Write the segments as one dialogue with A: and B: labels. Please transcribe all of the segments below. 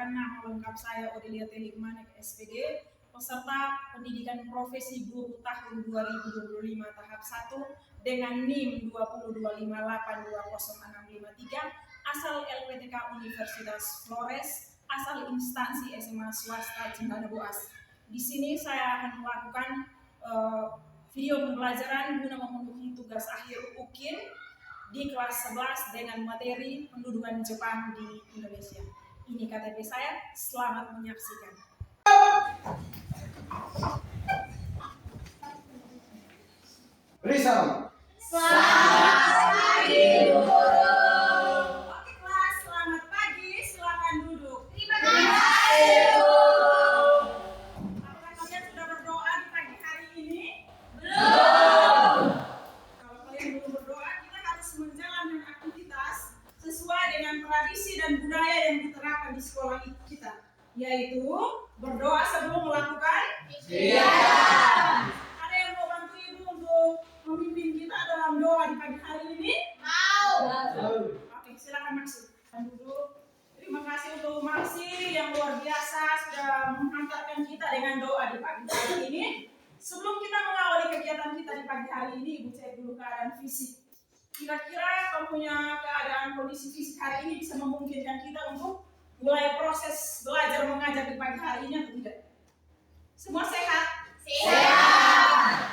A: perkenalkan, nama lengkap saya Odelia Telikmanek SPD, peserta pendidikan profesi guru tahun 2025 tahap 1 dengan NIM 202582063, asal LPTK Universitas Flores, asal instansi SMA swasta Cendana Boas. Di sini saya akan melakukan video pembelajaran guna memenuhi tugas akhir UKIN di kelas 11 dengan materi pendudukan Jepang di Indonesia. Ini KTP saya, selamat menyaksikan.
B: Rizal.
A: Selamat pagi, guru. Oke kelas, selamat pagi, silakan duduk. Terima kasih, guru. Apakah kalian sudah berdoa di pagi hari ini? Belum. Kalau kalian belum berdoa, kita harus menjalankan aktivitas sesuai dengan tradisi dan budaya yang diterapkan di sekolah kita, yaitu berdoa sebelum melakukan kegiatan. Ada yang mau bantu ibu untuk memimpin kita dalam doa di pagi hari ini? Mau. Oke, silakan Maksi. Duduk. Terima kasih untuk Maksi yang luar biasa sudah menghantarkan kita dengan doa di pagi hari ini. Sebelum kita mengawali kegiatan kita di pagi hari ini, ibu cek dulu keadaan fisik. Kira-kira kamu punya keadaan kondisi fisik hari ini bisa memungkinkan kita untuk mulai proses belajar mengajar di pagi hari ini atau tidak? Semua sehat? Sehat.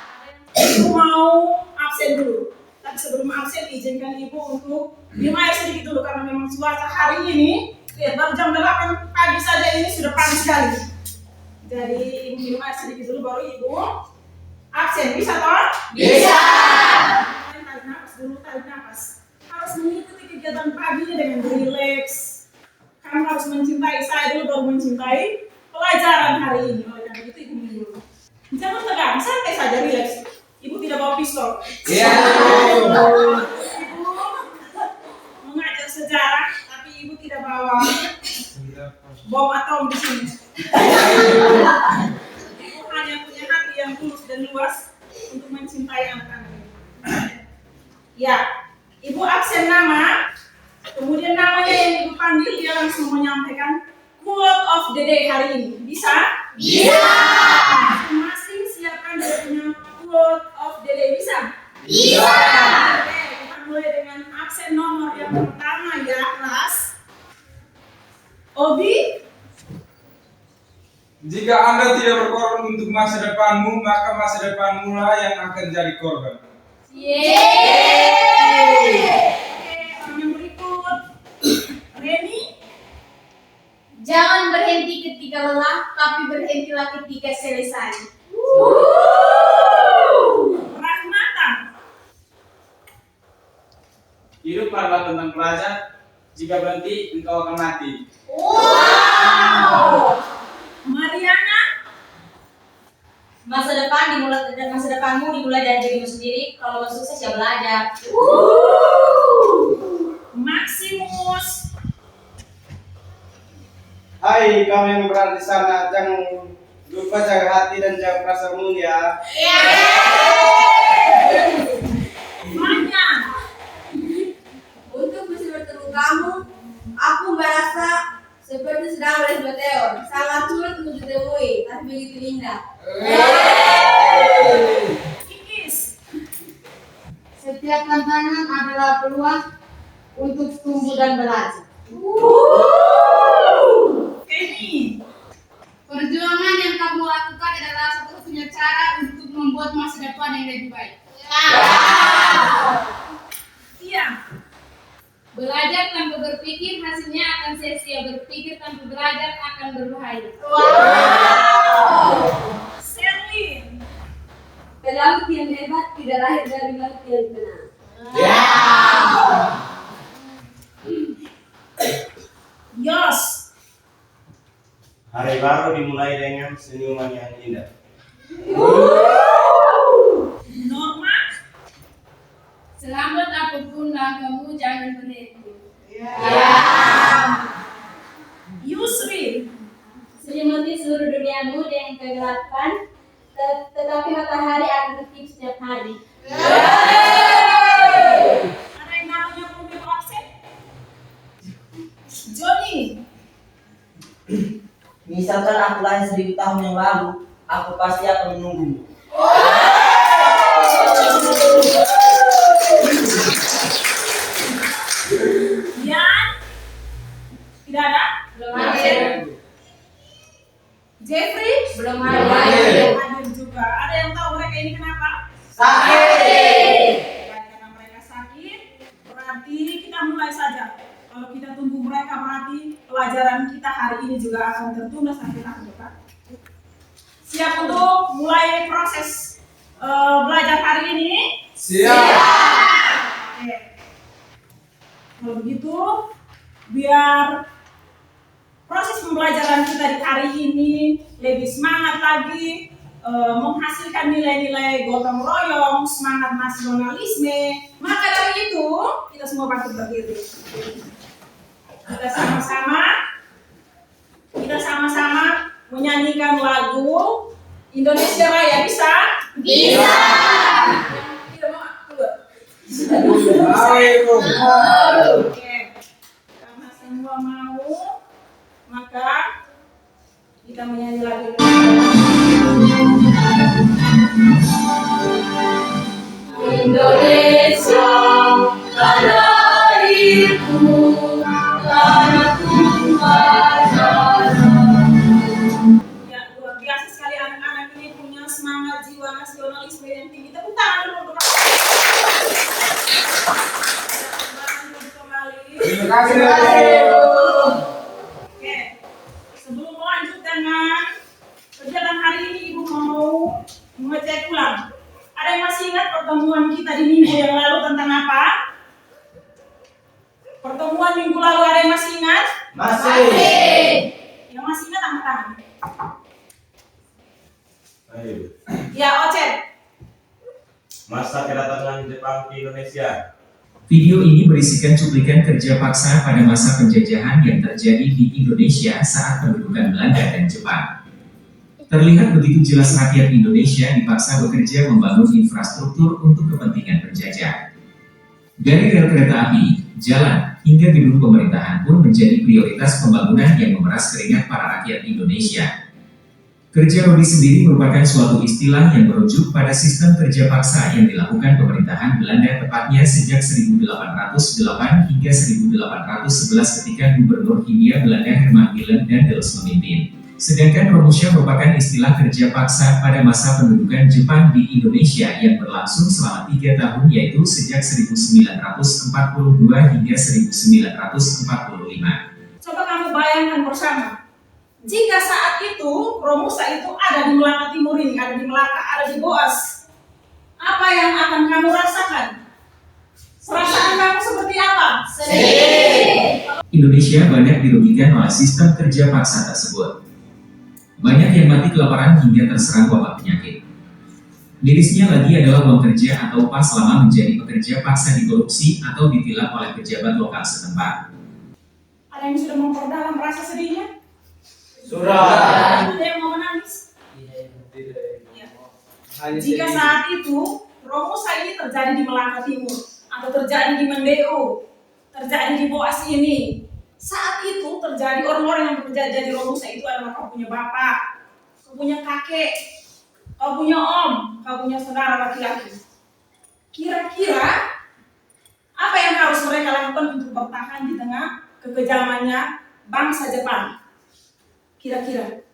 A: Ibu mau absen dulu. Tapi sebelum absen izinkan ibu untuk minum air sedikit dulu karena memang cuaca hari ini baru jam 8 pagi saja ini sudah panas sekali. Jadi ibu minum air sedikit dulu baru ibu absen. Bisa toh? Bisa. Tarik nafas dulu, tarik nafas. Harus mengikuti kegiatan pagi ini dengan rileks. Kamu harus mencintai saya dulu baru mencintai pelajaran hari ini. Oleh karena itu ibu minum dulu. Jangan tegang, santai saja, rileks. Ibu tidak bawa pistol.
B: Iya.
A: Ibu mengajar sejarah, tapi ibu tidak bawa bom atom di sini. Ibu hanya punya hati yang tulus dan luas untuk mencintai anak-anak. Ya, ibu absen nama, kemudian namanya yang ibu panggil dia langsung menyampaikan quote of the day hari ini. Bisa? Bisa. Masing-masing siapkan dia punya quote of the day. Bisa? Bisa. Oke, kita mulai dengan absen nomor yang pertama ya, kelas. Obi?
B: Jika Anda tidak berkorban untuk masa depanmu, maka masa depanmu lah yang akan jadi korban.
A: Yeay. Oke, orang yang berikut. Reni?
C: Jangan berhenti ketika lelah, tapi berhentilah ketika selesai.
A: Rahmata?
D: Hidup adalah tentang belajar. Jika berhenti, engkau akan mati.
A: Wow. Mariana?
C: Masa depanmu dimulai dari dirimu sendiri. Kalau mau sukses ya belajar.
A: Maximus?
E: Hai kamu yang berada di sana, jangan lupa jaga hati dan jaga perasaanmu ya.
A: Manya?
C: Untuk bisa bertemu kamu, aku merasa seperti sedang oleh meteor. Sangat sulit untuk ditemui, tapi begitu indah.
A: Kikis?
C: Setiap tantangan adalah peluang untuk tumbuh dan belajar.
A: Kenny?
C: Perjuangan yang kamu lakukan adalah satu-satunya cara untuk membuat masa depan yang lebih baik.
A: Iya.
C: Belajar tanpa berpikir hasilnya akan sia-sia. Berpikir tanpa belajar akan berbahaya.
A: Serlin?
C: Pelaut yang hebat tidak lahir dari laut yang tenang.
A: Yos?
E: Hari baru dimulai dengan senyuman yang indah.
A: Norma?
C: Selamat apapun langkahmu, jangan berhenti.
A: Yusri?
C: Selimut seluruh duniamu dengan kegelapan, tetapi matahari akan terbit setiap hari.
A: Ada yang namanya belum absen? Joni?
F: Misalkan aku lahir 1000 tahun yang lalu, aku pasti akan menunggu.
A: Yan? Tidak ada?
C: Belum hadir.
A: Jeffrey?
C: Belum
B: Belum
C: hadir.
B: hadir.
A: Hadir juga. Ada yang tahu mereka ini kenapa?
F: Sakit.
A: Karena mereka sakit, berarti kita mulai saja. Kalau kita tunggu mereka, berarti pelajaran kita hari ini juga akan tertunda sampai tahun depan. Siap untuk mulai proses belajar hari ini?
B: Siap.
A: Oke. Kalau begitu, biar proses pembelajaran kita di hari ini lebih semangat lagi, menghasilkan nilai-nilai gotong royong, semangat nasionalisme, maka dari itu kita semua patut berdiri. Kita sama-sama menyanyikan lagu Indonesia Raya, bisa?
C: Bisa.
A: Tidak mau keluar.
B: Ayo.
A: Oke, karena semua mau, maka kita menyanyi lagi.
C: Indonesia, tanah airku, tanah tumpah darah.
A: Ya, luar biasa sekali anak-anak ini punya semangat jiwa nasionalisme yang tinggi. Tepuk tangan dulu untuk mereka. Kembali.
B: Terima kasih.
A: Oke, sebelum melanjut dengan kegiatan hari ini, Ibu mau mengecek ulang. Ada yang masih ingat pertemuan kita di minggu yang lalu tentang apa? Pertemuan minggu lalu ada yang masih ingat?
F: Masih.
A: Yang masih ingat angkat tangan.
G: Ayo.
A: Ya, Ocet.
G: Masa kedatangan Jepang ke Indonesia.
H: Video ini berisikan cuplikan kerja paksa pada masa penjajahan yang terjadi di Indonesia saat pendudukan Belanda dan Jepang. Terlihat begitu jelas rakyat Indonesia dipaksa bekerja membangun infrastruktur untuk kepentingan penjajah. Dari rel kereta api, jalan, hingga gedung pemerintahan pun menjadi prioritas pembangunan yang memeras keringat para rakyat Indonesia. Kerja Rodi sendiri merupakan suatu istilah yang merujuk pada sistem kerja paksa yang dilakukan pemerintahan Belanda tepatnya sejak 1808 hingga 1811 ketika Gubernur Hindia Belanda Herman Willem Daendels memimpin. Sedangkan Romusha merupakan istilah kerja paksa pada masa pendudukan Jepang di Indonesia yang berlangsung selama 3 tahun yaitu sejak 1942 hingga 1945.
A: Coba kamu bayangkan bersama. Jika saat itu Romusha itu ada di Melaka Timur ini, ada di Melaka, ada di Boas, apa yang akan kamu rasakan? Perasaan kamu seperti apa?
H: Indonesia banyak dirugikan oleh sistem kerja paksa tersebut. Banyak yang mati kelaparan hingga terserang wabah penyakit. Mirisnya lagi adalah uang kerja atau upah selama menjadi pekerja paksa dikorupsi atau ditilap oleh pejabat lokal setempat.
A: Ada yang sudah memperdalam rasa sedihnya?
E: Sudah.
A: Ada yang mau menangis?
E: Tidak.
A: Ya.
E: Hanya
A: Jika
E: sedih.
A: saat itu Romusha ini terjadi di Melaka Timur atau terjadi di Mendeu, terjadi di Boas ini, saat itu terjadi orang-orang yang bekerja jadi Romusha itu adalah kau punya bapak, kau punya kakek, kau punya om, kau punya saudara laki-laki. Kira-kira apa yang harus mereka lakukan untuk bertahan di tengah kekejamannya bangsa Jepang? Kira-kira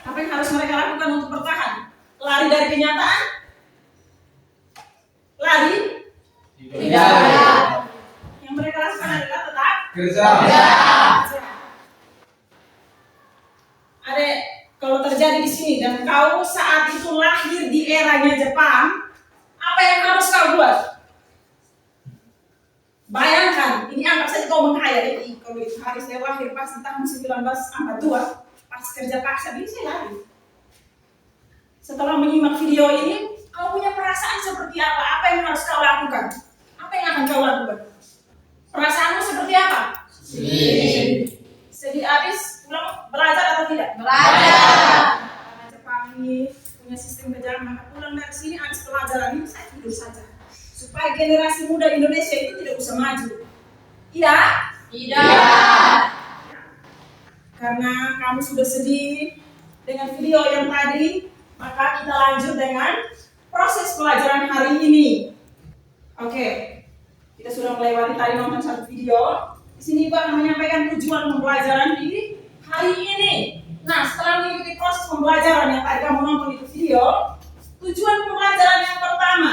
A: apa yang harus mereka lakukan untuk bertahan? Lari dari kenyataan? Lari?
E: Tidak.
A: Yang mereka lakukan adalah tetap
B: Kerja.
A: kerja. Adek, kalau terjadi di sini dan kau saat itu lahir di eranya Jepang, apa yang harus kau buat? Bayangkan, ini anggap saja kau menghayal. Kalau itu hari saya lahir pas di tahun 1942, pas kerja paksa ini saya lari. Setelah menyimak video ini, kau punya perasaan seperti apa? Apa yang harus kau lakukan? Apa yang akan kau lakukan? Perasaanmu seperti apa? Sedih habis pulang belajar atau tidak?
C: Belajar.
A: Karena Jepang ini punya sistem kejaran, maka pulang dari sini habis pelajaran ini saya tidur saja. Supaya generasi muda Indonesia itu tidak usah maju. Iya?
C: Tidak.
A: karena kamu sudah sedih dengan video yang tadi, maka kita lanjut dengan proses pelajaran hari ini. Oke, kita sudah melewati tadi nonton satu video. Di sini Ibu akan menyampaikan tujuan pembelajaran di hari ini. Nah, setelah mengikuti proses pembelajaran yang tadi kamu nonton itu video, tujuan pembelajaran yang pertama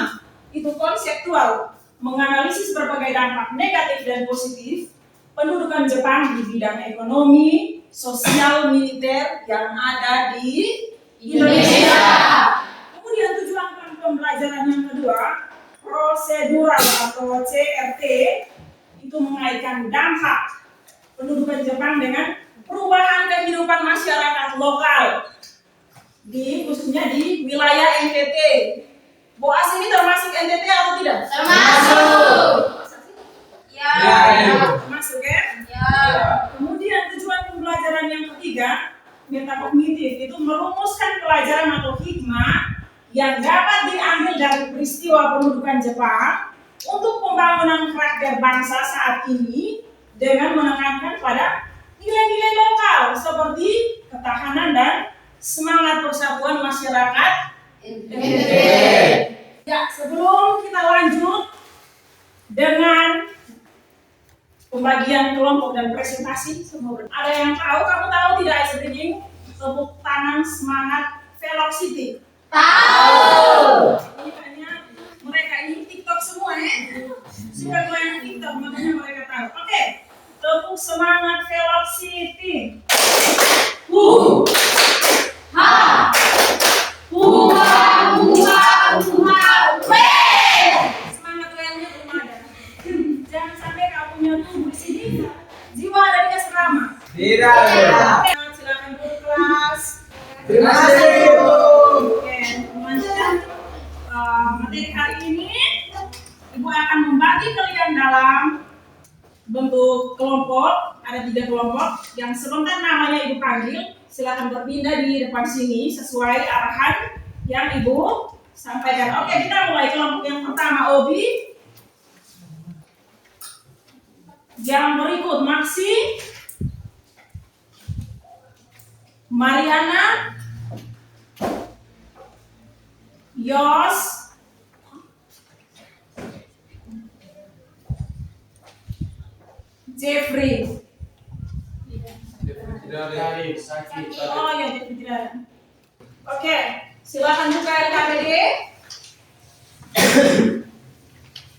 A: itu konseptual, menganalisis berbagai dampak negatif dan positif pendudukan Jepang di bidang ekonomi, sosial, militer yang ada di Indonesia. Kemudian tujuan pembelajaran yang kedua, prosedural atau CRT, itu mengaitkan dampak pendudukan Jepang dengan perubahan kehidupan masyarakat lokal khususnya di wilayah NTT. Boas ini termasuk NTT atau tidak?
C: Termasuk. Ya.
A: Termasuk ya?
C: Ya.
A: Kemudian tujuan pembelajaran yang ketiga, metakognitif, itu merumuskan pelajaran atau hikmah yang dapat diambil dari peristiwa pendudukan Jepang untuk pembangunan karakter bangsa saat ini dengan menekankan pada nilai-nilai lokal seperti ketahanan dan semangat persatuan masyarakat NTT. Ya, sebelum kita lanjut dengan pembagian kelompok dan presentasi, ada yang tahu? Kamu tahu tidak sebelum tepuk tangan semangat Velocity?
C: Tahu.
A: Ini hanya mereka ini TikTok semua ya. Suka goyang TikTok, makanya mereka tahu. Oke, tepuk semangat Velocity.
C: Ha.
A: Semangat goyangnya belum ada. Jangan sampai kamunya tubuh di sini, jiwa ada di asrama.
B: Tidak.
A: Oke, silakan duduk kelas.
E: Terima kasih, Bu.
A: Oke, melanjutkan materi hari ini, Ibu akan membagi kalian dalam bentuk kelompok. Ada 3 kelompok yang sebentar namanya Ibu panggil. Silakan berpindah di depan sini sesuai arahan yang Ibu sampaikan. Oke, kita mulai kelompok yang pertama, Obi. Yang berikut Maxi, Mariana, Yos, Jeffrey.
D: Dari sakit.
A: Oh ya, Jeffrey tidak ada. Oke, silakan buka LKPD.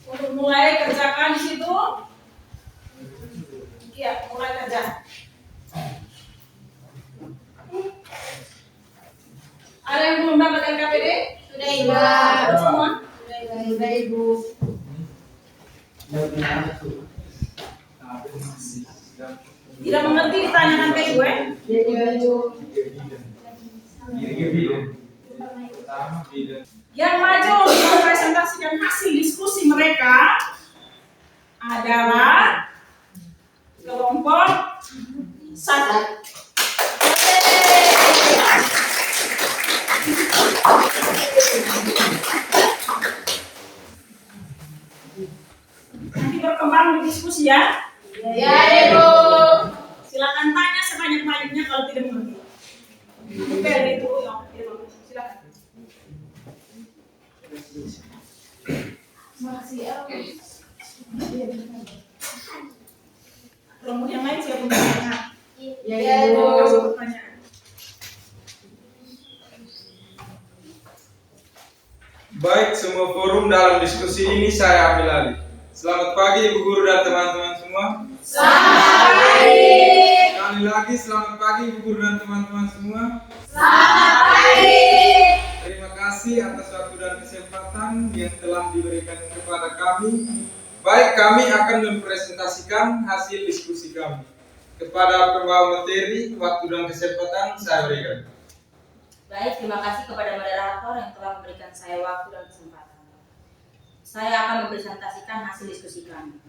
A: Untuk mulai kerjakan di situ. Iya, mulai kerja. Ada yang belum dapat LKPD?
C: Sudah, Ibu.
A: Sudah semua?
C: Sudah, Ibu.
A: Tidak mengerti ditanyakan ke Ibu ya? Yang maju untuk mempresentasikan hasil diskusi mereka adalah kelompok 1. Nanti berkembang di diskusi ya.
C: Ya, Ibu.
A: Silakan tanya sebanyak-banyaknya kalau tidak mengerti. Oke, itu yang silakan.
C: Makasih ya.
A: Kelompok yang lain siapa yang bertanya?
C: Ya, Ibu.
A: Terima kasih pertanyaan.
B: Baik, semua forum dalam diskusi ini saya ambil alih. Selamat pagi Ibu Guru dan teman-teman semua.
C: Selamat pagi.
B: Sekali lagi selamat pagi Ibu Guru dan teman-teman semua.
C: Selamat pagi.
B: Terima kasih atas waktu dan kesempatan yang telah diberikan kepada kami. Baik, kami akan mempresentasikan hasil diskusi kami. Kepada pembawa materi, waktu dan kesempatan saya berikan.
I: Baik, terima kasih kepada moderator yang telah memberikan saya waktu dan kesempatan. Saya akan mempresentasikan hasil diskusi kami.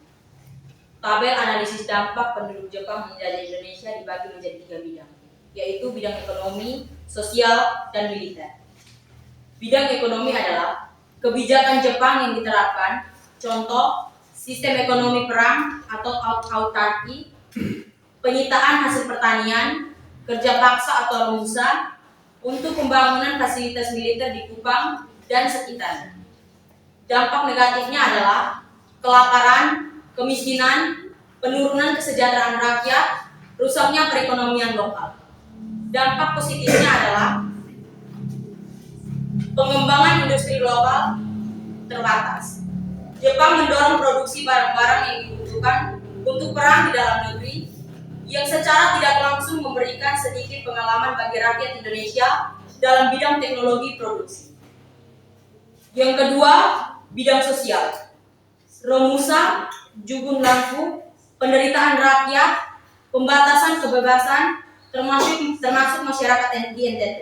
I: Tabel analisis dampak penduduk Jepang menjajah Indonesia dibagi menjadi 3 bidang, yaitu bidang ekonomi, sosial, dan militer. Bidang ekonomi adalah kebijakan Jepang yang diterapkan, contoh sistem ekonomi perang atau autarki, penyitaan hasil pertanian, kerja paksa atau Romusa untuk pembangunan fasilitas militer di Kupang dan sekitarnya. Dampak negatifnya adalah kelaparan, kemiskinan, penurunan kesejahteraan rakyat, rusaknya perekonomian lokal. Dampak positifnya adalah pengembangan industri lokal terbatas. Jepang mendorong produksi barang-barang yang dibutuhkan untuk perang di dalam negeri, yang secara tidak langsung memberikan sedikit pengalaman bagi rakyat Indonesia dalam bidang teknologi produksi. Yang kedua, bidang sosial. Romusa, Jugun Lampu, penderitaan rakyat, pembatasan kebebasan, termasuk masyarakat di NTT.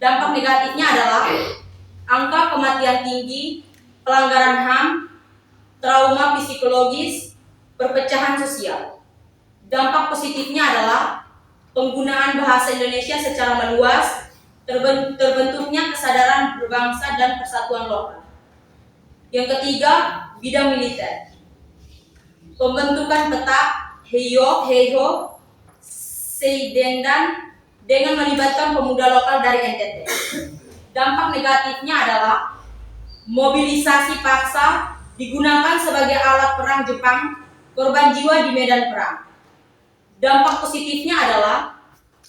I: Dampak negatifnya adalah angka kematian tinggi, pelanggaran HAM, trauma psikologis, perpecahan sosial. Dampak positifnya adalah penggunaan bahasa Indonesia secara meluas, terbentuknya kesadaran berbangsa dan persatuan lokal. Yang ketiga, bidang militer. Pembentukan peta Heiho, Seidendan dengan melibatkan pemuda lokal dari NTT. Dampak negatifnya adalah mobilisasi paksa digunakan sebagai alat perang Jepang, korban jiwa di medan perang. Dampak positifnya adalah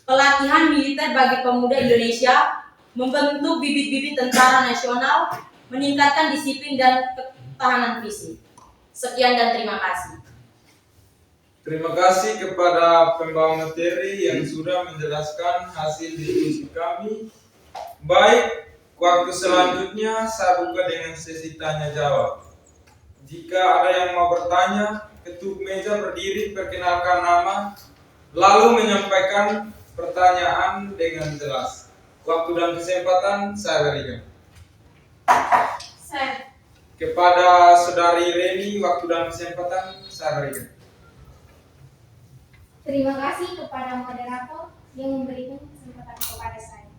I: pelatihan militer bagi pemuda Indonesia, membentuk bibit-bibit tentara nasional, meningkatkan disiplin dan ketahanan fisik. Sekian dan terima kasih.
B: Terima kasih kepada pembawa materi yang sudah menjelaskan hasil diskusi kami. Baik, waktu selanjutnya saya buka dengan sesi tanya jawab. Jika ada yang mau bertanya, ketuk meja berdiri, perkenalkan nama, lalu menyampaikan pertanyaan dengan jelas. Waktu dan kesempatan saya berikan. Kepada Saudari Reni, waktu dan kesempatan saya berikan.
C: Terima kasih kepada moderator yang memberikan kesempatan kepada saya.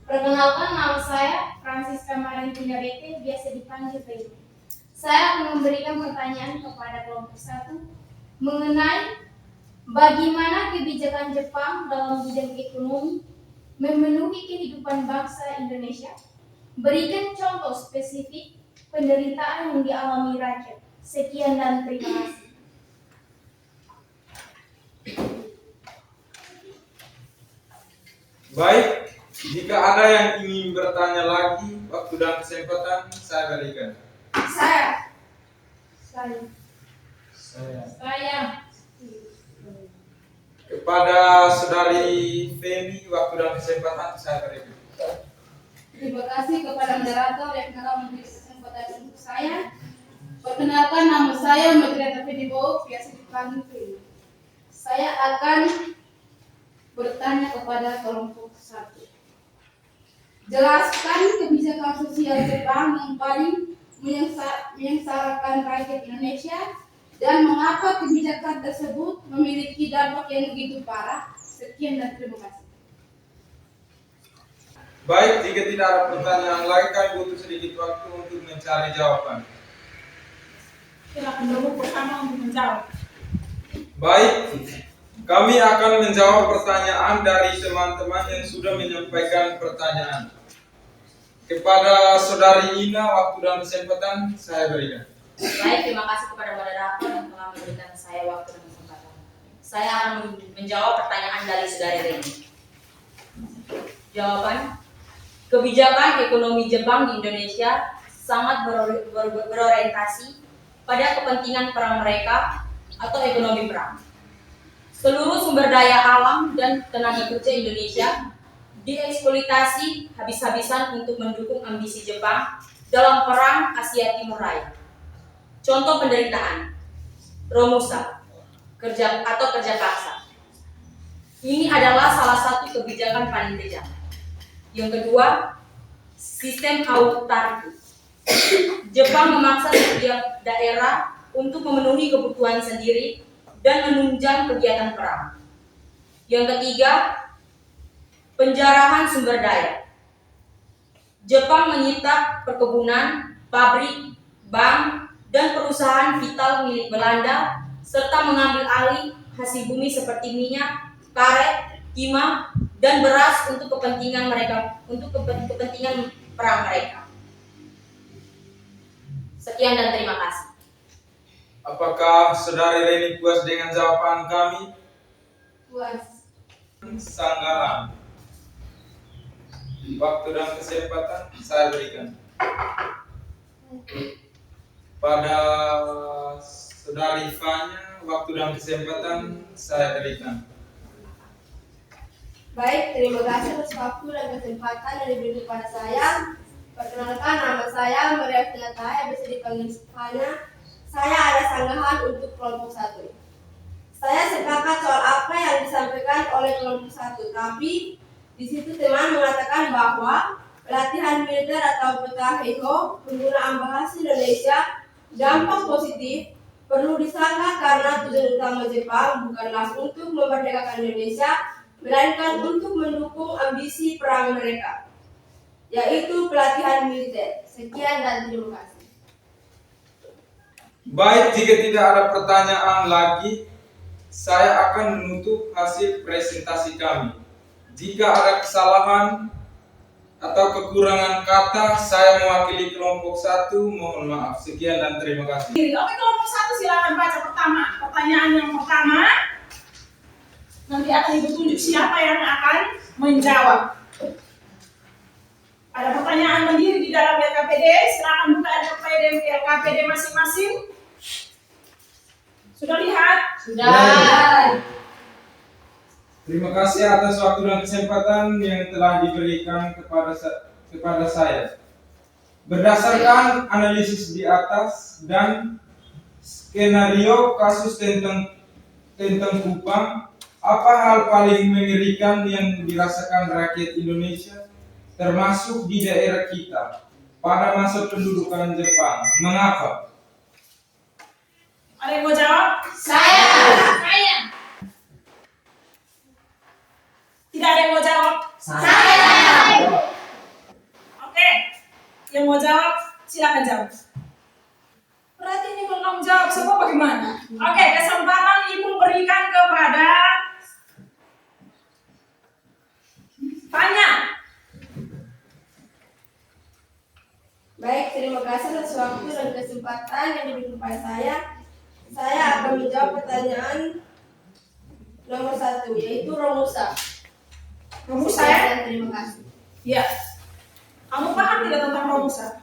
C: Perkenalkan, nama saya Francisca Marentina Bete, biasa dipanggil Reni. Saya akan memberikan pertanyaan kepada kelompok 1 mengenai bagaimana kebijakan Jepang dalam bidang ekonomi memenuhi kehidupan bangsa Indonesia. Berikan contoh spesifik penderitaan yang dialami rakyat. Sekian dan terima kasih.
B: Baik, jika ada yang ingin bertanya lagi, waktu dan kesempatan saya berikan.
C: Saya.
B: Kepada Saudari Feni, waktu dan kesempatan saya berikan.
C: Terima kasih kepada moderator yang telah memberi kesempatan untuk saya. Perkenalkan, nama saya Madreta Fedibo, biasa dipanggil Feni. Saya akan bertanya kepada kelompok 1. Jelaskan kebijakan sosial Jepang yang paling menyengsarakan rakyat Indonesia dan mengapa kebijakan tersebut memiliki dampak yang begitu parah. Sekian dan terima kasih.
B: Baik, jika tidak ada pertanyaan lagi, kami butuh sedikit waktu untuk mencari jawaban.
A: Silakan dulu bersama untuk menjawab.
B: Baik, kami akan menjawab pertanyaan dari teman-teman yang sudah menyampaikan pertanyaan. Kepada Saudari Ina, waktu dan kesempatan saya berikan.
I: Baik, terima kasih kepada moderator yang telah memberikan saya waktu dan kesempatan. Saya akan menjawab pertanyaan dari Saudari Reni. Jawaban, kebijakan ekonomi Jepang di Indonesia sangat berorientasi pada kepentingan perang mereka atau ekonomi perang. Seluruh sumber daya alam dan tenaga kerja Indonesia dieksploitasi habis-habisan untuk mendukung ambisi Jepang dalam perang Asia Timur Raya. Contoh penderitaan, Romusa, kerja paksa. Ini adalah salah satu kebijakan paling kejam. Yang kedua, sistem autarki. Jepang memaksa setiap daerah untuk memenuhi kebutuhan sendiri dan menunjang kegiatan perang. Yang ketiga, penjarahan sumber daya. Jepang menyita perkebunan, pabrik, bank, dan perusahaan vital milik Belanda serta mengambil alih hasil bumi seperti minyak, karet, timah, dan beras untuk kepentingan mereka, untuk kepentingan perang mereka. Sekian dan terima kasih.
B: Apakah Saudari Leni puas dengan jawaban kami?
C: Puas.
B: Sanggahan. Waktu dan kesempatan saya berikan. Pada Saudari Fanya, waktu dan kesempatan saya berikan.
J: Baik, terima kasih atas waktu dan kesempatan yang diberikan kepada saya. Perkenalkan, nama saya Maria Finataya, bisa dipanggil Fanya. Saya ada sanggahan untuk kelompok 1. Saya sepakat soal apa yang disampaikan oleh kelompok 1, tapi di situ teman mengatakan bahwa pelatihan militer atau PTHIO penggunaan bahasa Indonesia dampak positif perlu disangka karena tujuan utama Jepang bukanlah untuk memerdekakan Indonesia, melainkan untuk mendukung ambisi perang mereka, yaitu pelatihan militer. Sekian dan terima kasih.
B: Baik, jika tidak ada pertanyaan lagi, saya akan menutup hasil presentasi kami. Jika ada kesalahan atau kekurangan kata, saya mewakili kelompok 1, mohon maaf. Sekian dan terima kasih.
A: Oke, kelompok 1 silakan baca pertama. Pertanyaan yang pertama. Nanti akan ibu tunjuk siapa yang akan menjawab. Ada pertanyaan berdiri di dalam LKPD. Silakan buka LKPD masing-masing. Sudah lihat?
C: Sudah.
B: Terima kasih atas waktu dan kesempatan yang telah diberikan kepada saya. Berdasarkan analisis di atas dan skenario kasus tentang Kupang, apa hal paling mengerikan yang dirasakan rakyat Indonesia, termasuk di daerah kita, pada masa pendudukan Jepang? Mengapa?
A: Ada yang mau jawab?
C: Saya.
A: Tidak ada yang mau jawab?
C: Saya.
A: Oke, yang mau jawab silakan jawab. Berarti ini kalau kamu jawab semua bagaimana? Oke, kesempatan ibu berikan kepada Fanya.
J: Baik, terima kasih atas waktu dan kesempatan yang diberikan kepada saya. Saya akan menjawab pertanyaan nomor 1, yaitu Romusa.
A: Romusa ya?
J: Dan terima kasih.
A: Iya. Kamu paham tidak tentang Romusa?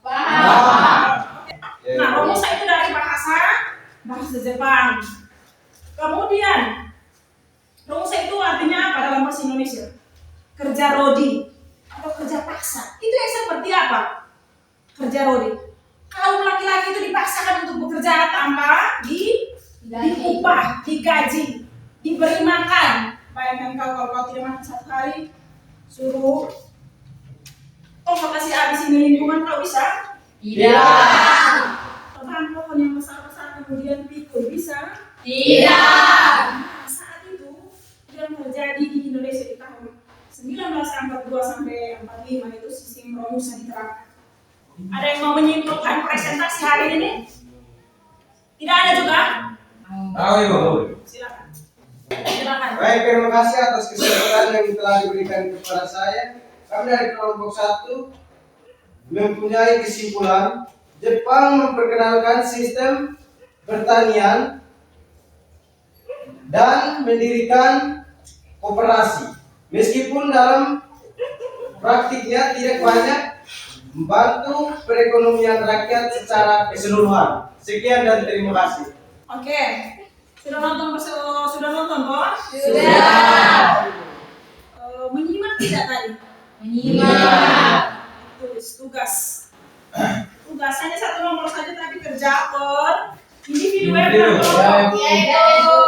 C: Paham.
A: Nah, Romusa itu dari bahasa Jepang. Kemudian Romusa itu artinya apa dalam bahasa Indonesia? Kerja rodi atau kerja paksa. Itu yang seperti apa? Kerja rodi. Kalau laki-laki itu dipaksakan untuk bekerja tanpa diupah, digaji, diberi makan. Bayangkan kalau tidak makan 1 hari, suruh kasih habis ini lingkungan, kau bisa?
C: Tidak.
A: Tebang pohon yang besar-besar kemudian pikul, bisa?
C: Tidak.
A: Nah, saat itu yang terjadi di Indonesia di tahun 1942 sampai 45 itu sistem Romusa diterapkan. Ada yang mau menyimpulkan presentasi hari ini? Tidak ada juga?
B: Ayo.
A: Silakan. Silakan.
E: Baik, terima kasih atas kesempatan yang telah diberikan kepada saya. Kami dari kelompok 1 mempunyai kesimpulan Jepang memperkenalkan sistem pertanian dan mendirikan koperasi. Meskipun dalam praktiknya tidak banyak membantu perekonomian rakyat secara keseluruhan. Sekian dan terima kasih.
A: Oke. Sudah nonton toh?
C: Sudah.
A: Menyimak tidak tadi?
C: Menyimak.
A: Tulis tugas. Tugas hanya 1 nomor saja tapi kerja per individu ya.
C: Yaitu.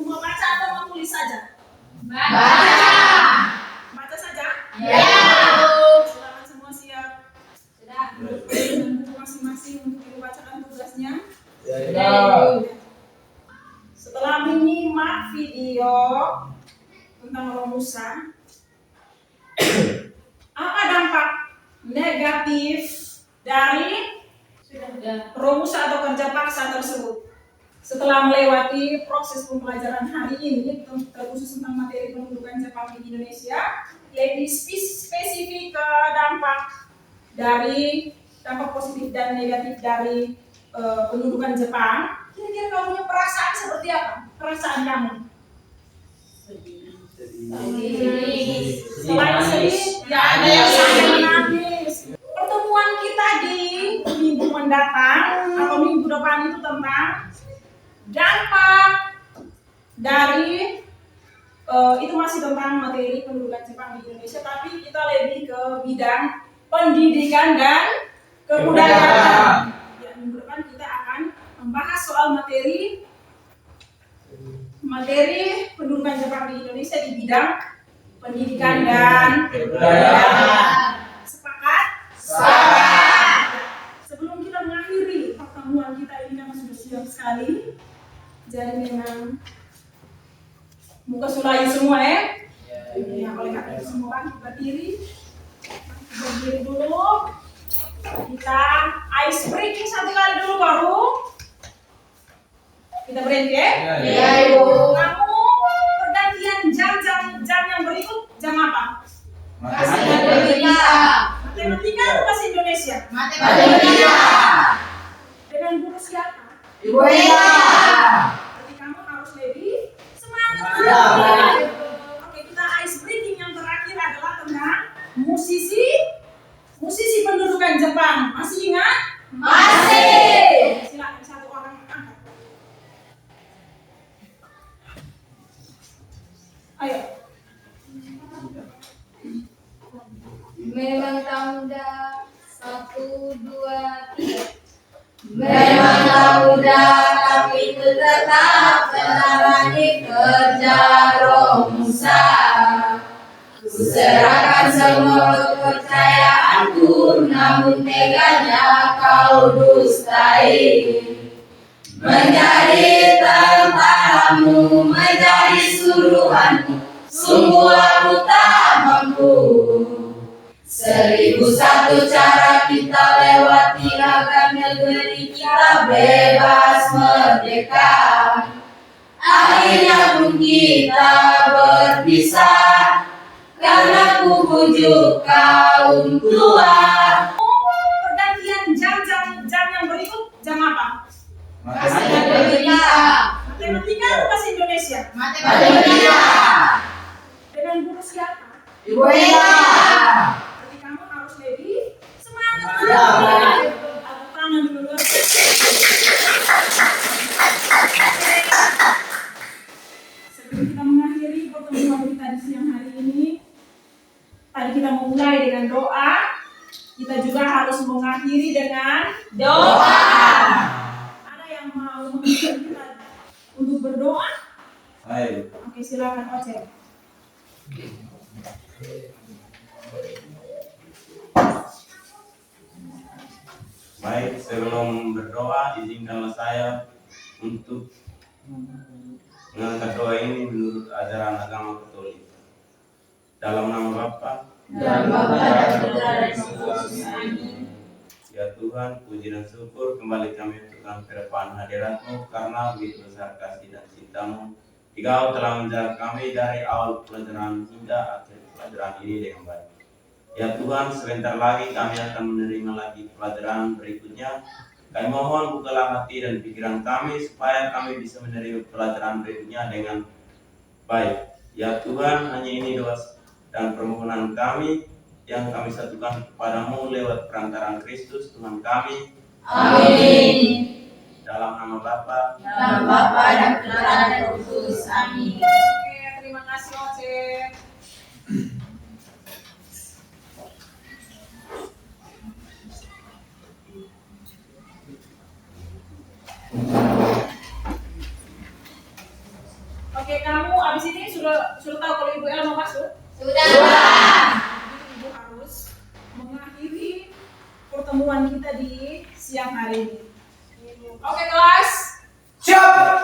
A: Mau baca atau mau tulis saja?
C: Baca.
A: Baca saja?
C: Ya.
A: Silakan semua siap. Sudah. Dan buku masing-masing untuk dibacakan tugasnya. Setelah menyimak video tentang Romusa, apa dampak negatif dari Romusa atau kerja paksa tersebut? Setelah melewati proses pembelajaran hari ini terkhusus tentang materi pendudukan Jepang di Indonesia, lebih spesifik ke dampak positif dan negatif dari pendudukan Jepang, kira-kira kamu punya perasaan seperti apa? Perasaan kamu? Selain sedih, ya ada yang sampai menangis. Pertemuan kita di minggu mendatang atau minggu depan itu tentang dampak dari itu masih tentang materi pendudukan Jepang di Indonesia, tapi kita lebih ke bidang pendidikan dan kebudayaan. Ya, minggu depan kita akan membahas soal materi pendudukan Jepang di Indonesia di bidang pendidikan dan kebudayaan. Sepakat? Sepakat. Sebelum kita mengakhiri pertemuan kita ini memang sudah siap sekali. Jadi memang muka sulai semua ya. Ya, oleh karena itu semua kita berdiri dulu. Kita ice breaking satu kali dulu baru kita berhenti ya. Iya, Ibu. Kamu pergantian jam yang berikut jam apa?
J: Matematika.
A: Matematika atau bahasa Indonesia?
J: Matematika.
A: Dengan guru siapa?
J: Ibu Ella.
A: Berarti kamu harus lebih semangat. Oke, kita ice breaking yang terakhir adalah tentang musisi pendudukan Jepang. Masih ingat? Masih. Silakan satu orang angkat. Ayo.
C: Memang tanda 1, 2, 3.
J: Memang tak mudah, tapi itu tetap menjalani kerja Roh Musa. Kuserahkan semua kepercayaanku, namun teganya kau dustai. Menjadi tentaramu, menjadi suruhanmu, sungguh aku tak mampu. 1001 cara kita lewati agar negeri kita bebas merdeka. Akhirnya pun kita berpisah, karena ku bujuk kaum tua.
A: Pergantian jam yang berikut jam apa?
J: Matematika.
A: Matematika atau bahasa Indonesia?
J: Matematika.
A: Dengan guru siapa?
J: Ibu Ella.
A: Berarti kamu harus lebih semangat.
J: Ya.
A: Angkat tangan dulu. Sebelum kita mengakhiri pertemuan kita di siang hari ini, tadi kita memulai dengan doa, kita juga harus mengakhiri dengan doa. Ada yang mau mengikuti kita untuk berdoa?
G: Ayo.
A: Oke, silakan Oce.
G: Baik, sebelum berdoa, izinkanlah saya untuk mengangkat doa ini menurut ajaran agama Katolik. Dalam nama Bapa,
J: Dan Bapa dan Putra dan Roh Kudus. Amin.
G: ya Tuhan, puji dan syukur kembali kami untuk kedepan hadirat-Mu karena begitu besar kasih dan cinta-Mu. Engkau telah menjaga kami dari awal pelajaran hingga akhir pelajaran ini dengan baik. Ya Tuhan, sebentar lagi kami akan menerima lagi pelajaran berikutnya. Kami mohon bukalah hati dan pikiran kami supaya kami bisa menerima pelajaran berikutnya dengan baik. Ya Tuhan, hanya ini doa dan permohonan kami yang kami satukan kepadamu lewat perantaraan Kristus Tuhan kami.
J: Amin.
G: Dalam nama Bapa,
J: Dan Bapa dan Putra dan Roh Kudus. Amin.
A: Oke, terima kasih Oce. Oke, kamu abis ini sudah tahu kalau Ibu El mau masuk?
J: Sudah.
A: Ibu harus mengakhiri pertemuan kita di siang hari ini. Oke kelas.
E: Siap.